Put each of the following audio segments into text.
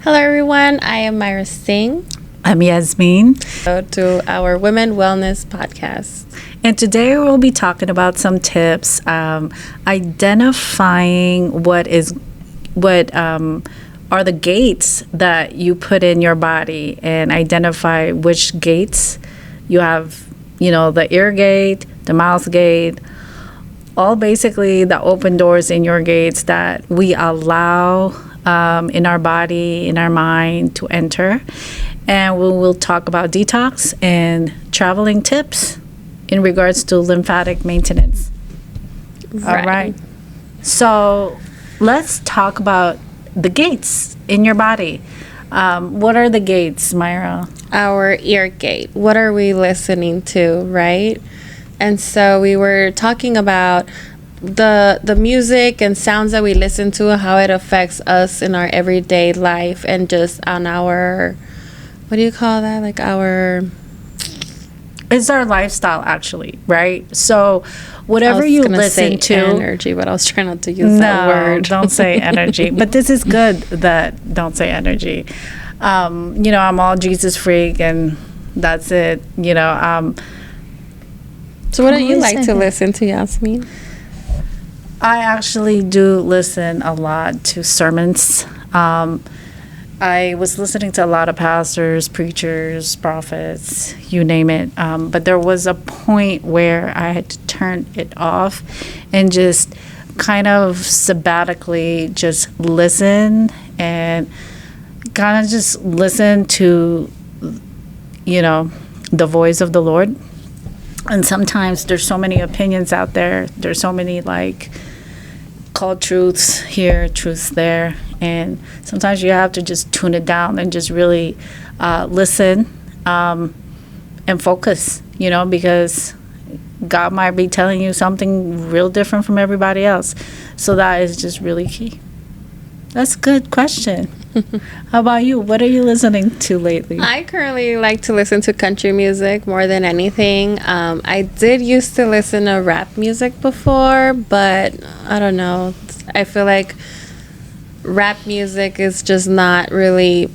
Hello, everyone. I am Myra Singh. I'm Yasmin. To our Women Wellness podcast. And today we'll be talking about some tips, identifying what are the gates that you put in your body, and identify which gates you have, the ear gate, the mouth gate, all basically the open doors in your gates that we allow in our body, in our mind to enter. And we will talk about detox and traveling tips in regards to lymphatic maintenance. Right. All right. So let's talk about the gates in your body. What are the gates, Myra? Our ear gate. What are we listening to, right? And so we were talking about the music and sounds that we listen to, how it affects us in our everyday life and just on our, what do you call that? Like it's our lifestyle, actually, right? So whatever you listen to, energy, but I was trying not to use that word. Don't say energy. But this is good that don't say energy. I'm all Jesus freak, and that's it. So what do you like to listen to, Yasmin? I actually do listen a lot to sermons. I was listening to a lot of pastors, preachers, prophets, you name it. But there was a point where I had to turn it off and just kind of sabbatically just listen and kind of just listen to, the voice of the Lord. And sometimes there's so many opinions out there. There's so many called truths here, truths there. And sometimes you have to just tune it down and just really listen and focus, because God might be telling you something real different from everybody else. So that is just really key. That's a good question. How about you? What are you listening to lately? I currently like to listen to country music more than anything. I did used to listen to rap music before, but I don't know. I feel like rap music is just not really,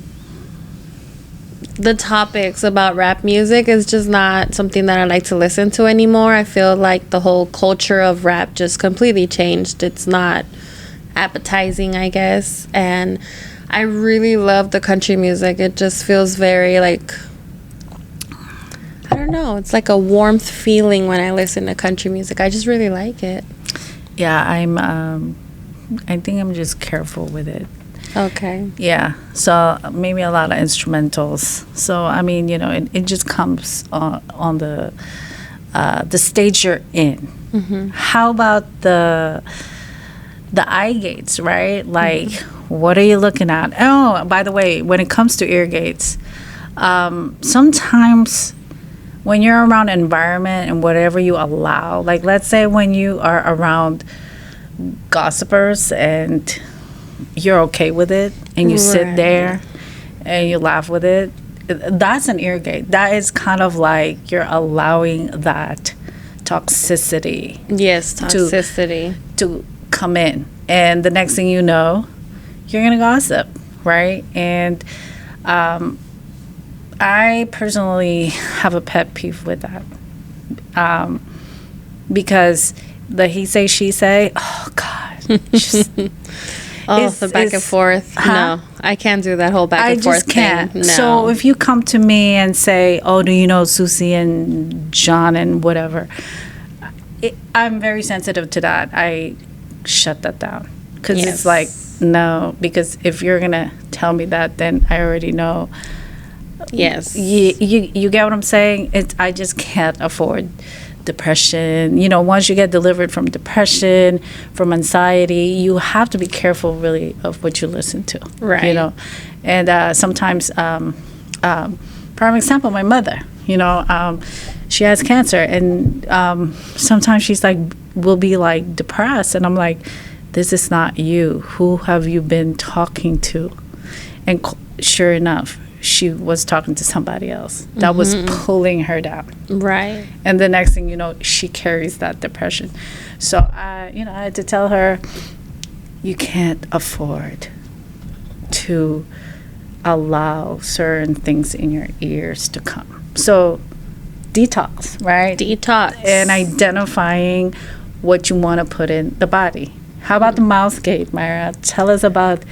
the topics about rap music is just not something that I like to listen to anymore. I feel like the whole culture of rap just completely changed. It's not appetizing, I guess. And I really love the country music. It just feels very I don't know, it's like a warmth feeling when I listen to country music. I just really like it. Yeah, I think I'm just careful with it. Okay. Yeah, so maybe a lot of instrumentals. So it just comes on the stage you're in. Mm-hmm. How about the eye gates, right? What are you looking at? Oh, by the way, when it comes to ear gates, sometimes when you're around environment and whatever you allow, let's say when you are around gossipers and you're okay with it and you sit there and you laugh with it, that's an ear gate. That is kind of like you're allowing that toxicity. Yes, toxicity. To come in. And the next thing you know, you're going to gossip, right? And I personally have a pet peeve with that. Because the he say, she say, oh, God. The back and forth. Huh? No, I can't do that whole back and forth thing. I just can't. No. So if you come to me and say, oh, do you know Susie and John and whatever, I'm very sensitive to that. I shut that down. Because it's no, because if you're going to tell me that, then I already know. Yes. You get what I'm saying? I just can't afford depression. Once you get delivered from depression, from anxiety, you have to be careful really of what you listen to. Right. And sometimes, prime example, my mother, she has cancer, and sometimes she's will be depressed, and I'm like, this is not you. Who have you been talking to? And sure enough, she was talking to somebody else that was pulling her down. Right. And the next thing you know, she carries that depression. So I had to tell her, you can't afford to allow certain things in your ears to come. So detox, right? Detox. And identifying what you want to put in the body. How about the mouth gate, Myra? Tell us about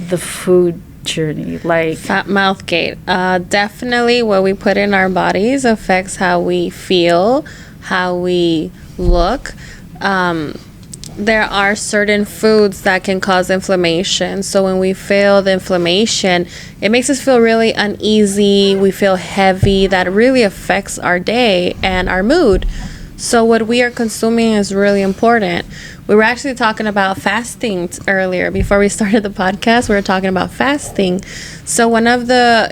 the food journey. Like Mouth gate. Definitely what we put in our bodies affects how we feel, how we look. There are certain foods that can cause inflammation. So when we feel the inflammation, it makes us feel really uneasy. We feel heavy. That really affects our day and our mood. So what we are consuming is really important. We were actually talking about fasting earlier. Before we started the podcast, we were talking about fasting. So one of the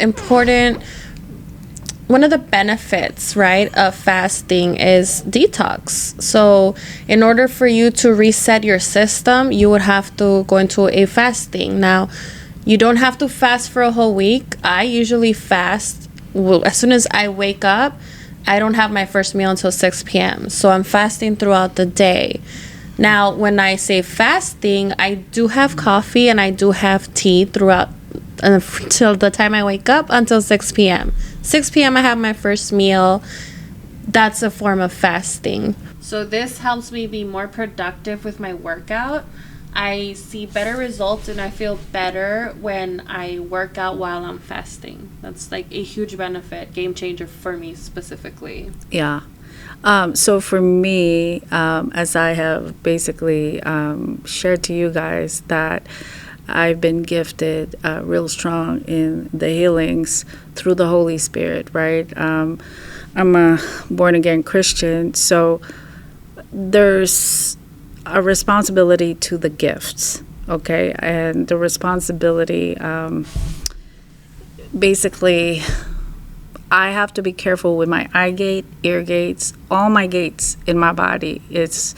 benefits, right, of fasting is detox. So in order for you to reset your system, you would have to go into a fasting. Now, you don't have to fast for a whole week. I usually fast as soon as I wake up. I don't have my first meal until 6 p.m. So I'm fasting throughout the day. Now, when I say fasting, I do have coffee and I do have tea throughout until the time I wake up until 6 p.m. 6 p.m. I have my first meal. That's a form of fasting. So this helps me be more productive with my workout. I see better results and I feel better when I work out while I'm fasting. That's like a huge benefit, game changer for me specifically. Yeah. So for me, as I have basically shared to you guys that I've been gifted real strong in the healings through the Holy Spirit, right? I'm a born-again Christian, so there's a responsibility to the gifts, okay? And the responsibility, basically, I have to be careful with my eye gate, ear gates, all my gates in my body. It's,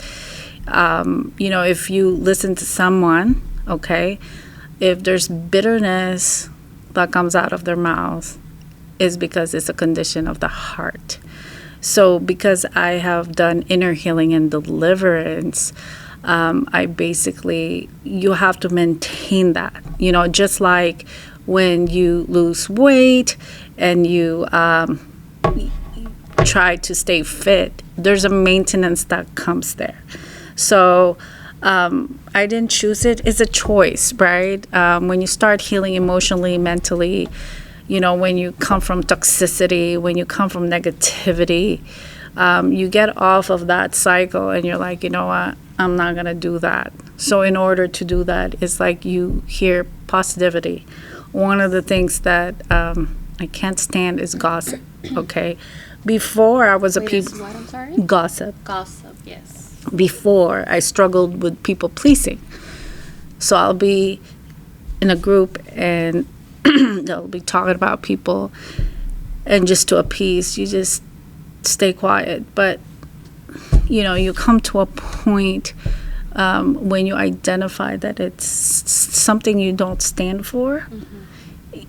if you listen to someone, okay, if there's bitterness that comes out of their mouth, is because it's a condition of the heart. So because I have done inner healing and deliverance, you have to maintain that, just like when you lose weight and you try to stay fit, there's a maintenance that comes there. So I didn't choose it. It's a choice, right? When you start healing emotionally, mentally, when you come from toxicity, when you come from negativity, you get off of that cycle and you're like, you know what? I'm not going to do that. So in order to do that, it's like you hear positivity. One of the things that I can't stand is gossip, okay? Before I was What, I'm sorry? Gossip. Gossip, yes. Before, I struggled with people pleasing. So I'll be in a group and they'll be talking about people, and just to appease, you just stay quiet. But you come to a point when you identify that it's something you don't stand for.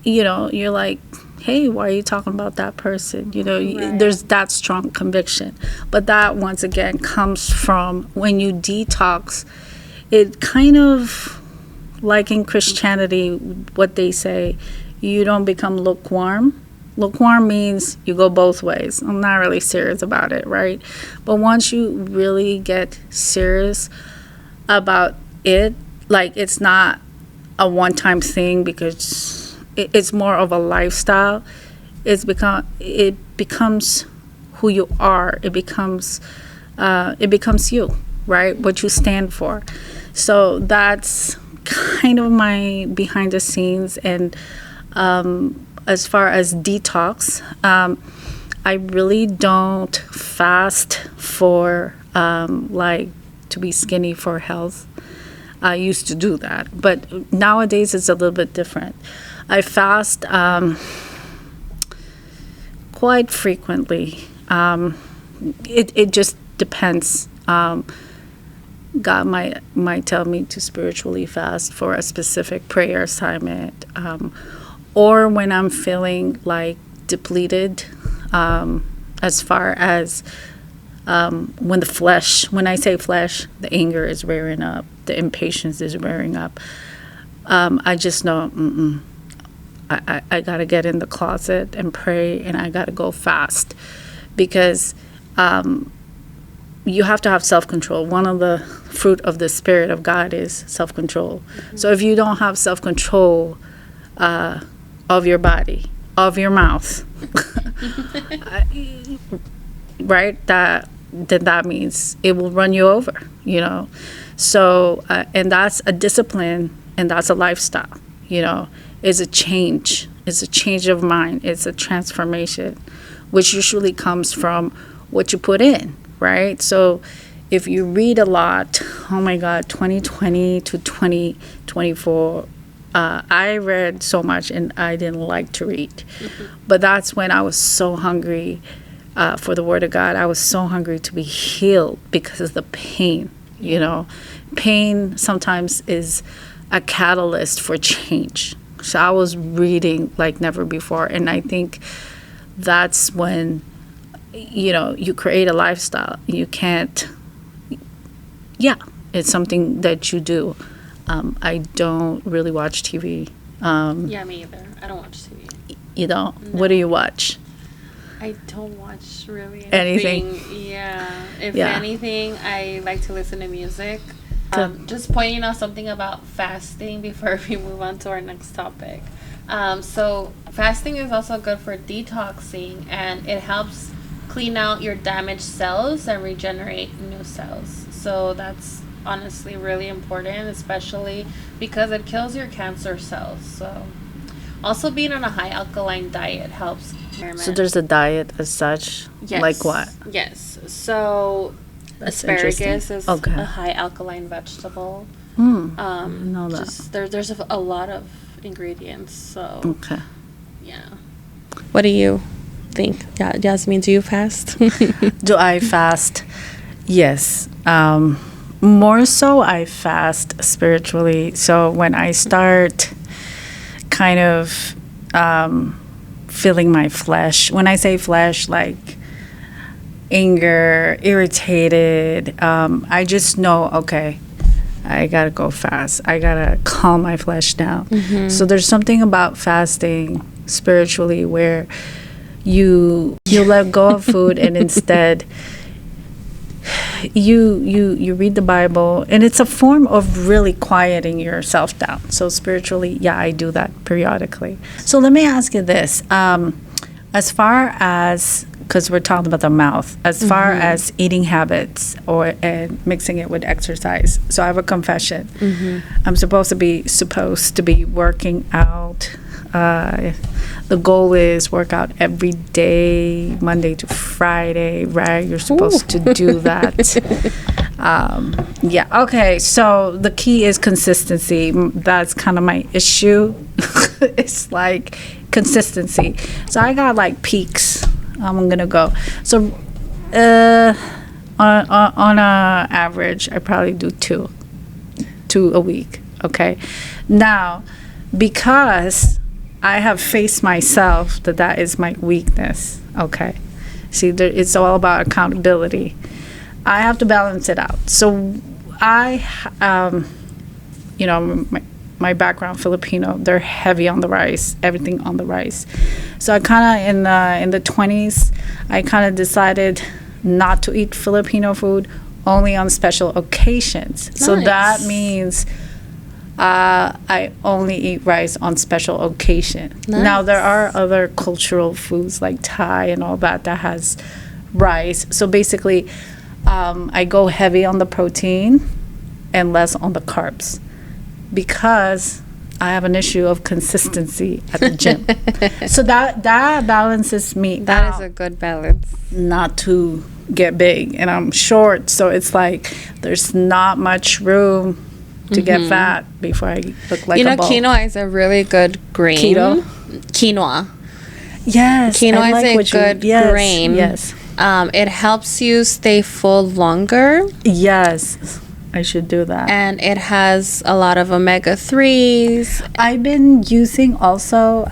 You're like, hey, why are you talking about that person? Right. There's that strong conviction. But that, once again, comes from when you detox. It kind of, like in Christianity, what they say, you don't become lukewarm. Lukewarm means you go both ways. I'm not really serious about it, right? But once you really get serious about it, like it's not a one-time thing, because it's more of a lifestyle. It becomes who you are. It becomes you, right? What you stand for. So that's kind of my behind the scenes. And as far as detox, I really don't fast for to be skinny for health. I used to do that, but nowadays it's a little bit different. I fast quite frequently. It just depends. God might tell me to spiritually fast for a specific prayer assignment, or when I'm feeling like depleted, as far as when I say flesh, the anger is rearing up, the impatience is rearing up. I just know I got to get in the closet and pray, and I got to go fast, because you have to have self-control. One of the fruit of the Spirit of God is self-control. So if you don't have self-control of your body, of your mouth, right, then that means it will run you over, you know. So and that's a discipline, and that's a lifestyle, you know. It's a change. It's a change of mind. It's a transformation, which usually comes from what you put in, right? So if you read a lot, oh my God, 2020 to 2024, I read so much, and I didn't like to read. But that's when I was so hungry for the Word of God. I was so hungry to be healed because of the pain, you know. Pain sometimes is a catalyst for change. So I was reading like never before. And I think that's when, you know, you create a lifestyle. You can't, it's something that you do. I don't really watch TV. Yeah, me either. I don't watch TV. You don't? No. What do you watch? I don't watch really anything. Yeah. If anything, I like to listen to music. Just pointing out something about fasting before we move on to our next topic. So fasting is also good for detoxing, and it helps clean out your damaged cells and regenerate new cells. So that's honestly really important, especially because it kills your cancer cells. So also being on a high alkaline diet helps. So there's a diet as such? Yes. Like what? Yes. So that's asparagus is a high alkaline vegetable. Know that. Just there's a lot of ingredients. So okay. Yeah. What do you think? Yeah, Jasmine, do you fast? Do I fast? Yes. More so I fast spiritually. So when I start kind of feeling my flesh, when I say flesh, like anger, irritated, I just know, okay, I gotta go fast. I gotta calm my flesh down. So there's something about fasting spiritually where you let go of food, and instead you read the Bible, and it's a form of really quieting yourself down. So spiritually, yeah, I do that periodically. So let me ask you this, as far as, because we're talking about the mouth, as far as eating habits and mixing it with exercise. So I have a confession. I'm supposed to be working out. The goal is work out every day, Monday to Friday, right? You're supposed to do that. Okay. So the key is consistency. That's kind of my issue. It's like consistency. So I got like peaks. I'm gonna go. So on a average, I probably do two a week. Okay. Now, because I have faced myself that is my weakness. Okay. See, it's all about accountability. I have to balance it out. So my background, Filipino, they're heavy on the rice, everything on the rice. So I kind of, in the 20s, I kind of decided not to eat Filipino food, only on special occasions. Nice. So that means I only eat rice on special occasion. Nice. Now, there are other cultural foods like Thai and all that has rice. So basically, I go heavy on the protein and less on the carbs, because I have an issue of consistency at the gym. So that balances me. That is a good balance. Not to get big, and I'm short, so it's like there's not much room to get fat before I look like a ball. Quinoa is a really good grain. Quinoa. Yes. Quinoa is a good grain. Yes. It helps you stay full longer. Yes. I should do that. And it has a lot of omega-3s. I've been using also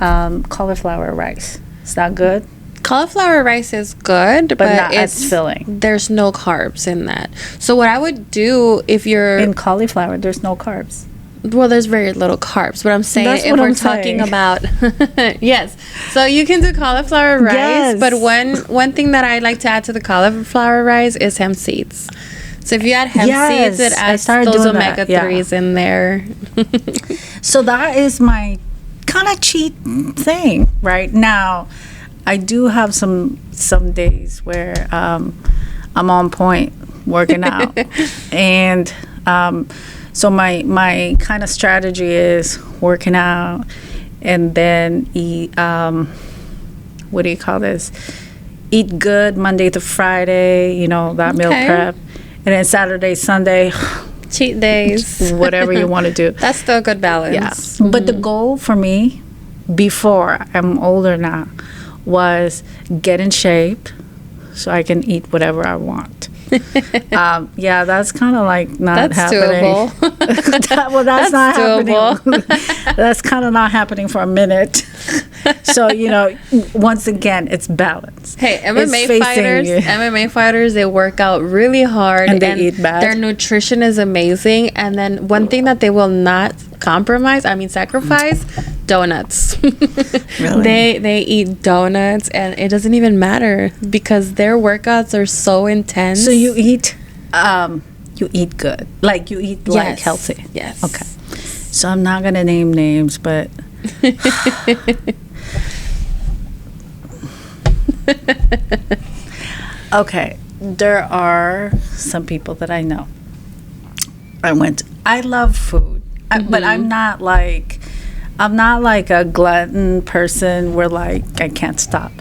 cauliflower rice. Is that good? Cauliflower rice is good, but not as filling. There's no carbs in that. So what I would do if you're... In cauliflower, there's no carbs. Well, there's very little carbs, but I'm saying That's if what we're I'm talking saying. about yes, so you can do cauliflower rice, Yes. but one thing that I like to add to the cauliflower rice is hemp seeds. So if you add hemp Yes, seeds, it I adds started those doing that, omega-3s in there. So that is my kind of cheat thing right now. I do have some days where I'm on point working out, and so my kind of strategy is working out and then eat. What do you call this? Eat good Monday to Friday. You know, that meal Okay. prep, and then Saturday, Sunday, Cheat days. whatever you want to do. That's still a good balance. Yeah. But the goal for me, before I'm older now, was get in shape so I can eat whatever I want. Yeah, that's kind of like not That's happening. doable. Well, that's not doable. happening. That's kind of not happening for a minute. So, you know, once again, it's balance. Hey, It's facing you. MMA fighters, they work out really hard And they eat bad. Their nutrition is amazing. And then one thing that they will not sacrifice, donuts. Really? They eat donuts, and it doesn't even matter because their workouts are so intense. So you eat good. Like you eat like Yes. healthy. Yes. Okay. So I'm not going to name names, but okay, there are some people that I know. I love food, but I'm not like a glutton person where like I can't stop.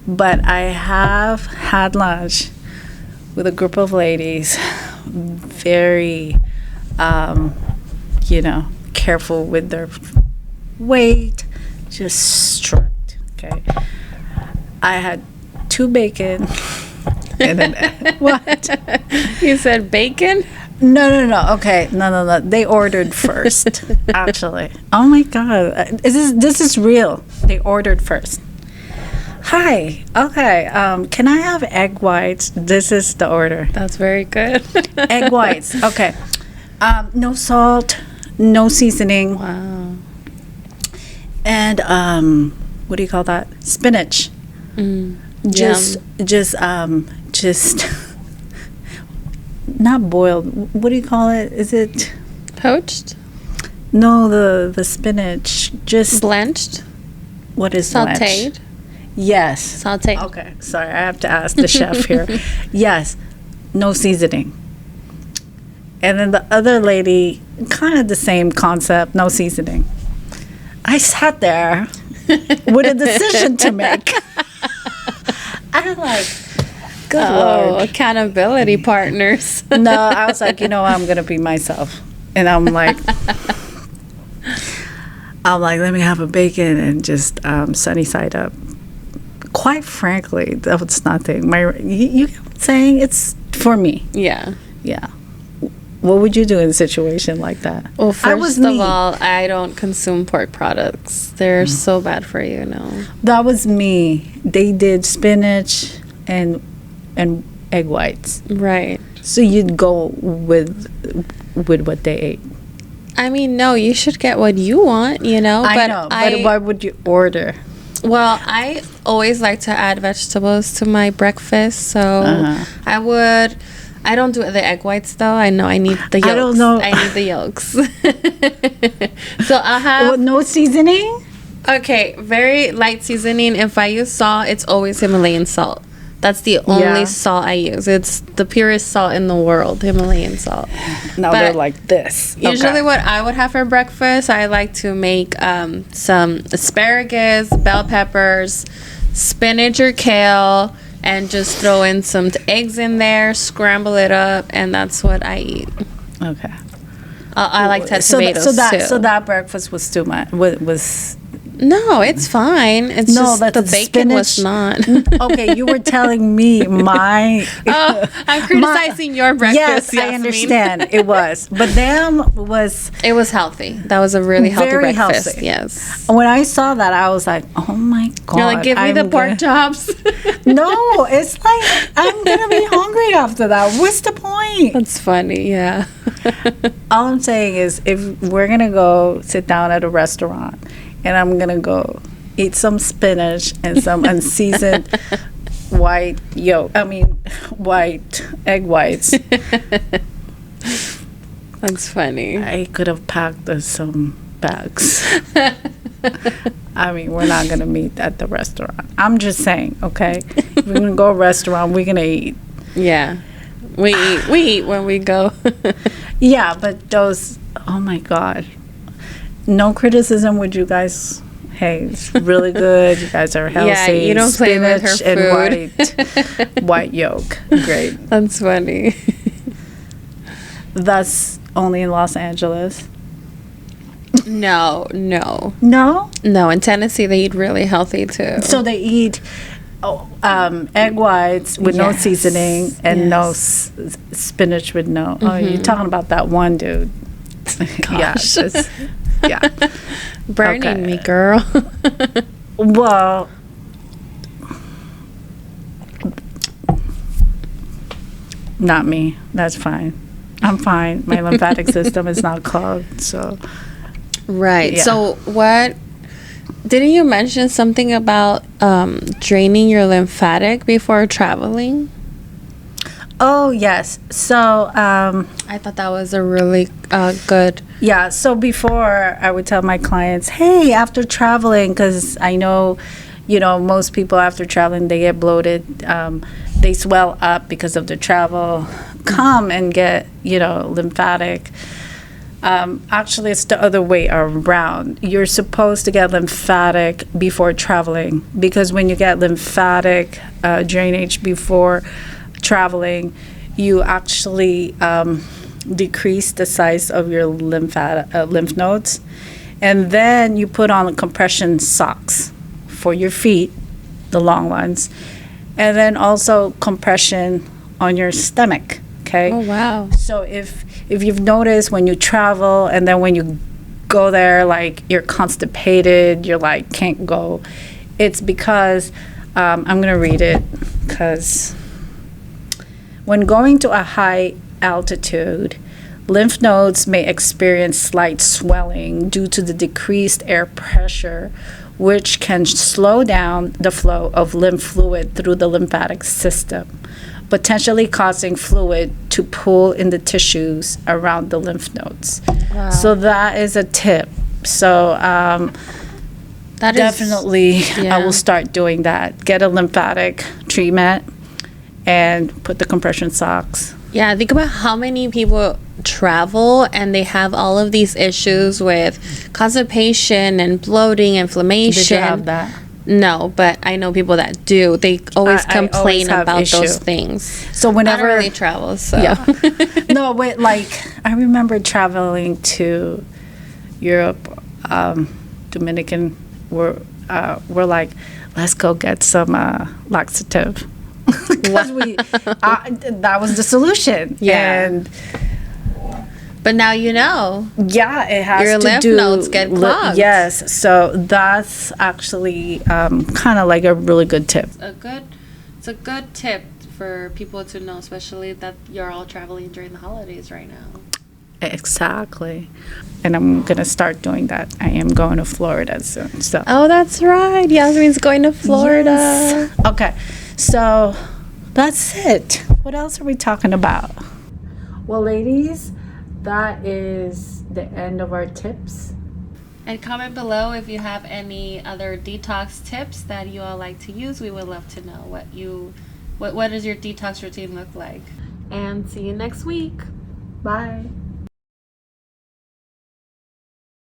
But I have had lunch with a group of ladies, very, careful with their weight, just strict. Okay, I had 2 bacon and an what? You said bacon? No. Okay, no. They ordered first, actually. Oh my God, this is real. They ordered first. Hi. Okay. Can I have egg whites? This is the order. That's very good. Egg whites. Okay. No salt, no seasoning, Wow. and what do you call that? Spinach. Just not boiled. What do you call it? Is it? Poached? No, the spinach. Just Blanched? what is blanch? Sauteed? Yes. Sauteed. Okay. Sorry, I have to ask the chef here. Yes. No seasoning. And then the other lady, kind of the same concept, no seasoning. I sat there with a decision to make. I'm like, good Lord. Accountability partners. No, I was like, I'm going to be myself. And I'm like, let me have a bacon and just sunny side up. Quite frankly, that was nothing. You know what I'm saying? It's for me. Yeah. Yeah. What would you do in a situation like that? Well, first of me. all, I don't consume pork products. They're so bad for you, no. That was me. They did spinach and egg whites. Right. So you'd go with what they ate. I mean, no, you should get what you want, I know, but what would you order? Well, I always like to add vegetables to my breakfast, so I don't do the egg whites though. I know I need the yolks. I don't know. I need the yolks. So I'll have No seasoning? okay, very light seasoning. If I use salt, it's always Himalayan salt. That's the only salt I use. It's the purest salt in the world, Himalayan salt. Now But they're like this. Usually what I would have for breakfast, I like to make some asparagus, bell peppers, spinach or kale, and just throw in some eggs in there, scramble it up, and that's what I eat. Okay. I like to add tomatoes too. So that breakfast was too much. Was No, it's fine. It's No, just that's the bacon was not. Okay, you were telling me my. Oh, I'm criticizing your breakfast. Yes, I Yasmin. understand. It was, but them was It was healthy. That was a really healthy very breakfast. healthy. Yes. When I saw that, I was like, "Oh my god!" You're like, give me the pork chops. No, it's like I'm gonna be hungry after that. What's the point? That's funny. Yeah. All I'm saying is, if we're gonna go sit down at a restaurant, and I'm gonna go eat some spinach and some unseasoned white egg whites. That's funny. I could have packed some bags. I mean, we're not gonna meet at the restaurant. I'm just saying, okay? If we're gonna go to a restaurant, we're gonna eat. Yeah. We eat when we go. Yeah, but those, oh my God. No criticism with you guys. Hey, it's really good. You guys are healthy. Yeah, you don't play with her and white yolk. Great. That's funny. That's only in Los Angeles. No. No? No, in Tennessee they eat really healthy too. So they eat egg whites with no Yes. seasoning and no spinach with no. Oh, you're talking about that one dude. Gosh. Yeah. Burning Okay. me, girl. Well, not me. That's fine. I'm fine. My lymphatic system is not clogged, so. Right. Yeah. So what didn't you mention something about draining your lymphatic before traveling? Oh, yes. So, I thought that was a really good. yeah, so before I would tell my clients, hey, after traveling, because I know, most people after traveling, they get bloated, they swell up because of the travel, come and get, lymphatic. Actually, it's the other way around. You're supposed to get lymphatic before traveling, because when you get lymphatic drainage before traveling, you actually decrease the size of your lymph nodes, and then you put on compression socks for your feet, the long ones, and then also compression on your stomach. Okay. Oh wow. So if you've noticed when you travel and then when you go there, like you're constipated, you're like can't go, it's because I'm gonna read it, because when going to a high altitude, lymph nodes may experience slight swelling due to the decreased air pressure, which can slow down the flow of lymph fluid through the lymphatic system, potentially causing fluid to pool in the tissues around the lymph nodes. Wow. So that is a tip. So That definitely, yeah. I will start doing that. Get a lymphatic treatment and put the compression socks. Yeah, think about how many people travel and they have all of these issues with constipation and bloating, inflammation. Did you have that? No, but I know people that do. They always I always complain have about issue. those things. So whenever I don't really travel, so Yeah. No, wait, I remember traveling to Europe, Dominican, we're like, let's go get some laxative. Because that was the solution. Yeah. And But now you know. yeah, it has Your to lymph do. nodes get clogged. Yes, so that's actually kind of like a really good tip. It's a good tip for people to know, especially that you're all traveling during the holidays right now. Exactly. And I'm going to start doing that. I am going to Florida soon. So. Oh, that's right. Yasmin's going to Florida. Yes. Okay, so that's it. What else are we talking about? Well, ladies, that is the end of our tips. And comment below if you have any other detox tips that you all like to use. We would love to know what does your detox routine look like. And see you next week. Bye.